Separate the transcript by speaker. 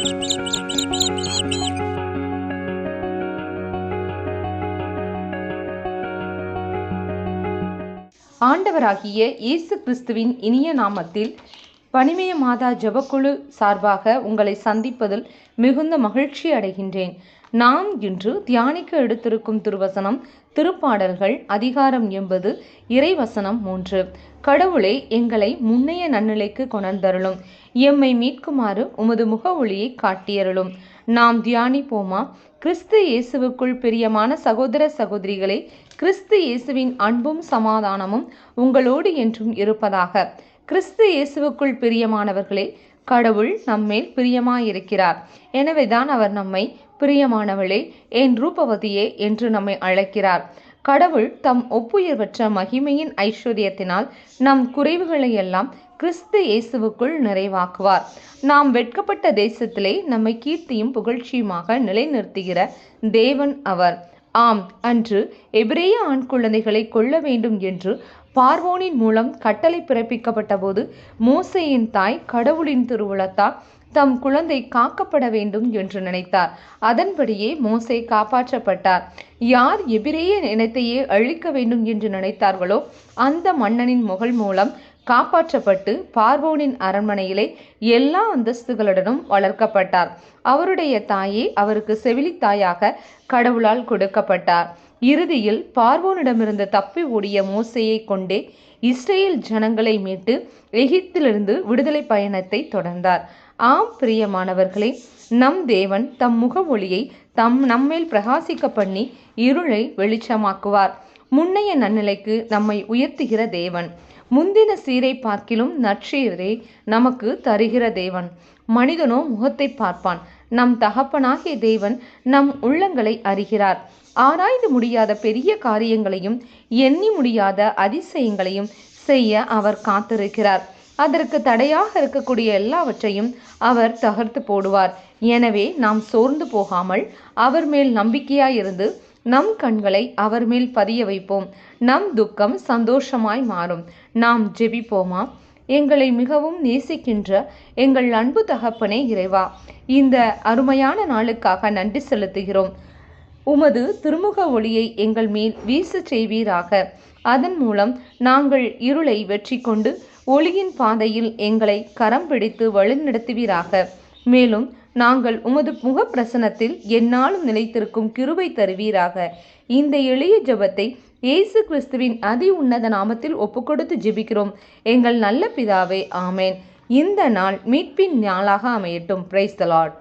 Speaker 1: ஆண்டவராகிய இயேசு கிறிஸ்துவின் இனிய நாமத்தில் பனிமய மாதா ஜெபக்குழு சார்பாக உங்களை சந்திப்பதில் மிகுந்த மகிழ்ச்சி அடைகின்றேன். நாம் இன்று தியானிக்க எடுத்திருக்கும் திருவசனம் திருப்பாடல்கள் அதிகாரம் 80 இறைவசனம் 3. கடவுளே, எங்களை முன்னைய நன்னிலைக்கு கொணர்ந்தருளும், எம்மை மீட்குமாறு உமது முக ஒளியை காட்டியருளும். நாம் தியானிப்போமா? கிறிஸ்து இயேசுவுக்குள் பிரியமான சகோதர சகோதரிகளே, கிறிஸ்து இயேசுவின் அன்பும் சமாதானமும் உங்களோடு என்றும் இருப்பதாக. கிறிஸ்து இயேசுவுக்குள் பிரியமானவர்களே, கடவுள் நம்மேல் பிரியமாயிருக்கிறார். எனவேதான் அவர் நம்மை பிரியமானவளே, என் ரூபவதியே என்று நம்மை அழைக்கிறார். கடவுள் தம் ஒப்புயர்வற்ற மகிமையின் ஐஸ்வர்யத்தினால் நம் குறைவுகளை எல்லாம் கிறிஸ்து இயேசுவுக்குள் நிறைவாக்குவார். நாம் வெட்கப்பட்ட தேசத்திலே நம்மை கீர்த்தியும் புகழ்ச்சியுமாக நிலைநிறுத்துகிற தேவன் அவர். ஆம், அன்று எபிரேய ஆண் குழந்தைகளை கொல்ல வேண்டும் என்று பார்வோனின் மூலம் கட்டளை பிறப்பிக்கப்பட்ட போது மோசேயின் தாய் கடவுளின் திருவுளத்தால் தம் குழந்தை காக்கப்பட வேண்டும் என்று நினைத்தார். அதன்படியே மோசே காப்பாற்றப்பட்டார். யார் எபிரேய இனத்தையே அழிக்க வேண்டும் என்று நினைத்தார்களோ அந்த மன்னனின் மகள் மூலம் காப்பாற்றப்பட்டு பார்வோனின் அரண்மனையிலே எல்லா அந்தஸ்துகளுடனும் வளர்க்கப்பட்டார். அவருடைய தாயே அவருக்கு செவிலித்தாயாக கடவுளால் கொடுக்கப்பட்டார். இறுதியில் பார்வோனிடமிருந்து தப்பி ஓடிய மோசேயை கொண்டே இஸ்ரேல் ஜனங்களை மீட்டு எகிப்திலிருந்து விடுதலை பயணத்தை தொடர்ந்தார். ஆம் பிரியமானவர்களே, நம் தேவன் தம் முக ஒளியை நம்மேல் பிரகாசிக்க பண்ணி இருளை வெளிச்சமாக்குவார். முன்னைய நன்னிலைக்கு நம்மை உயர்த்துகிற தேவன், முந்தின சீரை பார்க்கிலும் நற்சீரை நமக்கு தருகிற தேவன். மனிதனோ முகத்தை பார்ப்பான். நம் தகப்பனாகிய தேவன் நம் உள்ளங்களை அறிகிறார். ஆராய்ந்து முடியாத பெரிய காரியங்களையும் எண்ணி முடியாத அதிசயங்களையும் செய்ய அவர் காத்திருக்கிறார். அதற்கு தடையாக இருக்கக்கூடிய எல்லாவற்றையும் அவர் தகர்த்து போடுவார். எனவே நாம் சோர்ந்து போகாமல் அவர் மேல் நம்பிக்கையாயிருந்து நம் கண்களை அவர் மேல் பதிய வைப்போம். நம் துக்கம் சந்தோஷமாய் மாறும். நாம் ஜெபிப்போமா? எங்களை மிகவும் நேசிக்கின்ற எங்கள் அன்பு தகப்பனே இறைவா, இந்த அருமையான நாளுக்காக நன்றி செலுத்துகிறோம். உமது திருமுக ஒளியை எங்கள் மேல் வீச செய்வீராக. அதன் மூலம் நாங்கள் இருளை வெற்றி கொண்டு ஒளியின் பாதையில் எங்களை கரம் பிடித்து வழிநடத்துவீராக. மேலும் நாங்கள் உமது முக பிரசனத்தில் எந்நாளும் நிலைத்திருக்கும் கிருபை தருவீராக. இந்த எளிய ஜெபத்தை இயேசு கிறிஸ்துவின் அதி உன்னத நாமத்தில் ஒப்புக்கொடுத்து ஜெபிக்கிறோம் எங்கள் நல்ல பிதாவே, ஆமேன். இந்த நாள் மீட்பின் நாளாக அமையட்டும். Praise the Lord.